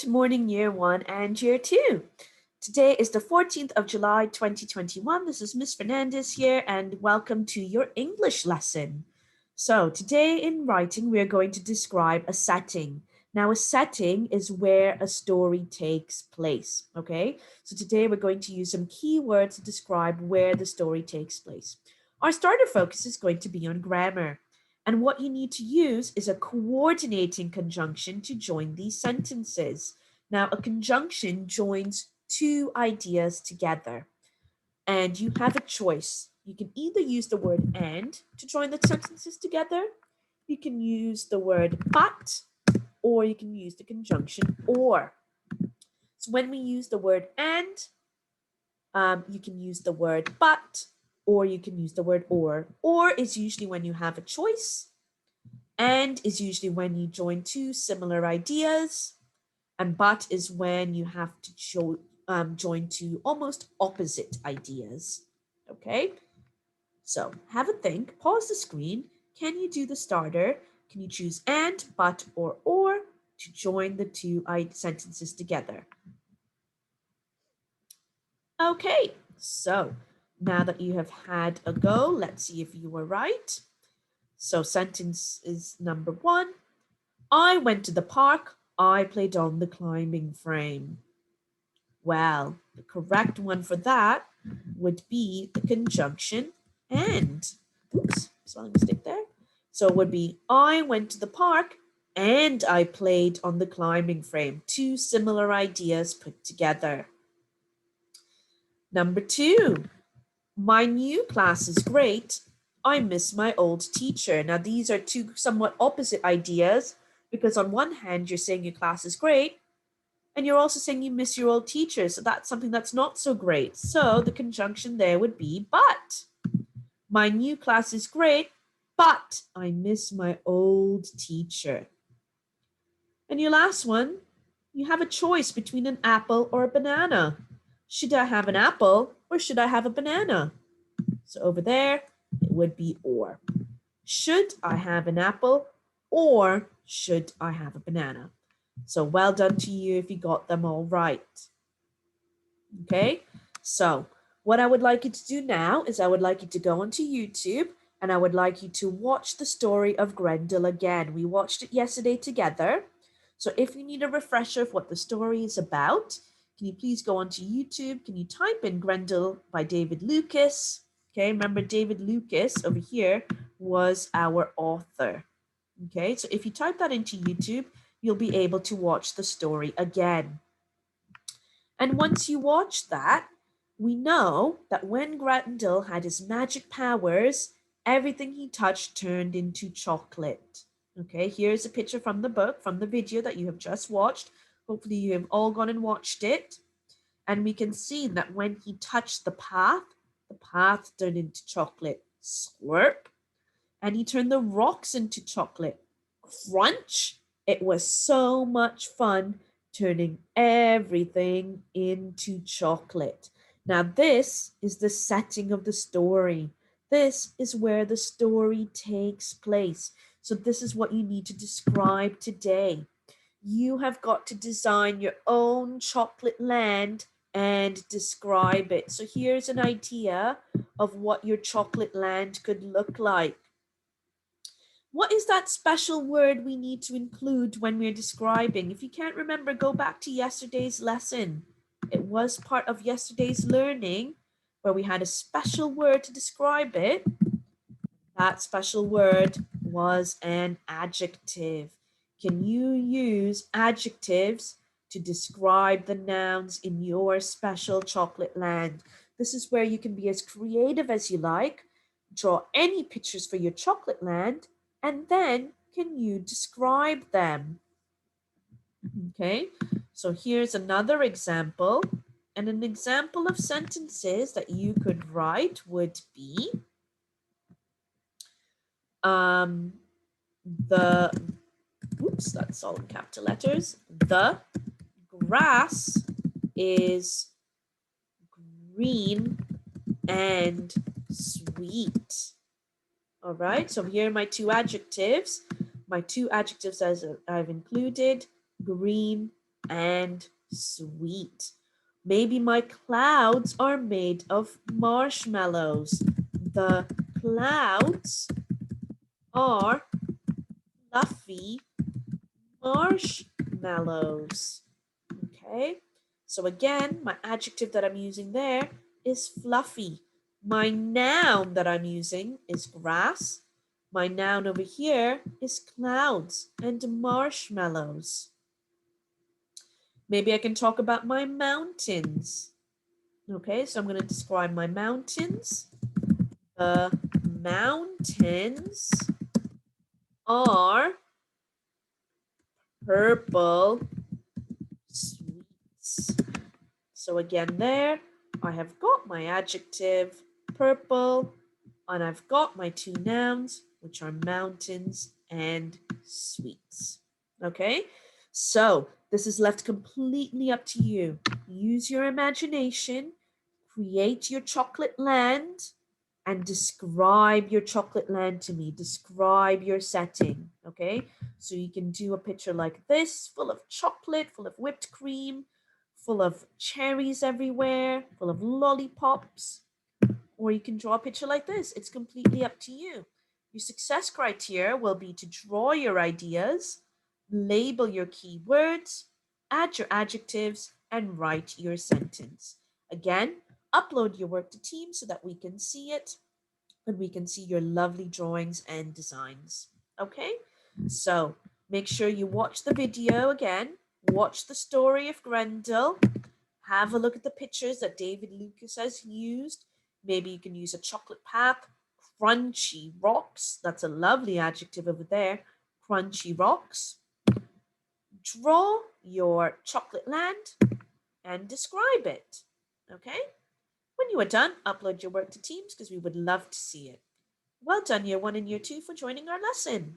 Good morning, Year 1 and Year 2. Today is the 14th of July, 2021. This is Miss Fernandez here, and welcome to your English lesson. So, today in writing, we are going to describe a setting. Now, a setting is where a story takes place, okay? So, today we're going to use some keywords to describe where the story takes place. Our starter focus is going to be on grammar. And what you need to use is a coordinating conjunction to join these sentences. Now, a conjunction joins two ideas together, and you have a choice. You can either use the word and to join the sentences together, you can use the word but, or you can use the conjunction or. So when we use the word and, you can use the word but, or you can use the word or. Or is usually when you have a choice. And is usually when you join two similar ideas. And but is when you have to join two almost opposite ideas. Okay? So have a think, pause the screen. Can you do the starter? Can you choose and, but, or to join the two sentences together? Okay, so now that you have had a go, let's see if you were right. So sentence is number 1. I went to the park. I played on the climbing frame. Well, the correct one for that would be the conjunction and. Oops, spelling mistake there. So it would be I went to the park and I played on the climbing frame. Two similar ideas put together. Number 2, my new class is great. I miss my old teacher. Now, these are two somewhat opposite ideas because on one hand, you're saying your class is great, and you're also saying you miss your old teacher. So that's something that's not so great. So the conjunction there would be but. My new class is great, but I miss my old teacher. And your last one, you have a choice between an apple or a banana. Should I have an apple or should I have a banana? So over there, it would be or. Should I have an apple or should I have a banana? So well done to you if you got them all right. Okay, so what I would like you to do now is I would like you to go onto YouTube and I would like you to watch the story of Grendel again. We watched it yesterday together. So if you need a refresher of what the story is about, can you please go onto YouTube? Can you type in Grendel by David Lucas? Okay, remember David Lucas over here was our author. Okay, so if you type that into YouTube, you'll be able to watch the story again. And once you watch that, we know that when Grendel had his magic powers, everything he touched turned into chocolate. Okay, here's a picture from the book, from the video that you have just watched. Hopefully you have all gone and watched it. And we can see that when he touched the path turned into chocolate. Slurp. And he turned the rocks into chocolate. Crunch. It was so much fun turning everything into chocolate. Now, this is the setting of the story. This is where the story takes place. So, this is what you need to describe today. You have got to design your own chocolate land and describe it. So, here's an idea of what your chocolate land could look like. What is that special word we need to include when we're describing? If you can't remember, go back to yesterday's lesson. It was part of yesterday's learning where we had a special word to describe it. That special word was an adjective. Can you use adjectives to describe the nouns in your special chocolate land? This is where you can be as creative as you like, draw any pictures for your chocolate land, and then can you describe them? Okay, so here's another example. And an example of sentences that you could write would be the, oops, that's all in capital letters. The grass is green and sweet. All right, so here are my two adjectives. My two adjectives as I've included, green and sweet. Maybe my clouds are made of marshmallows. The clouds are fluffy marshmallows. Okay, so again, my adjective that I'm using there is fluffy. My noun that I'm using is grass. My noun over here is clouds and marshmallows. Maybe I can talk about my mountains. Okay, so I'm going to describe my mountains. The mountains are purple sweets. So again there, I have got my adjective, purple, and I've got my two nouns, which are mountains and sweets. Okay, so this is left completely up to you. Use your imagination, create your chocolate land, and describe your chocolate land to me. Describe your setting. Okay, so you can do a picture like this, full of chocolate, full of whipped cream, full of cherries everywhere, full of lollipops, or you can draw a picture like this. It's completely up to you. Your success criteria will be to draw your ideas, label your keywords, add your adjectives, and write your sentence. Again, upload your work to Teams so that we can see it and we can see your lovely drawings and designs. Okay? So make sure you watch the video again, watch the story of Grendel, have a look at the pictures that David Lucas has used. Maybe you can use a chocolate path, crunchy rocks. That's a lovely adjective over there. Crunchy rocks. Draw your chocolate land and describe it. Okay? When you are done, upload your work to Teams because we would love to see it. Well done, year one and year two, for joining our lesson.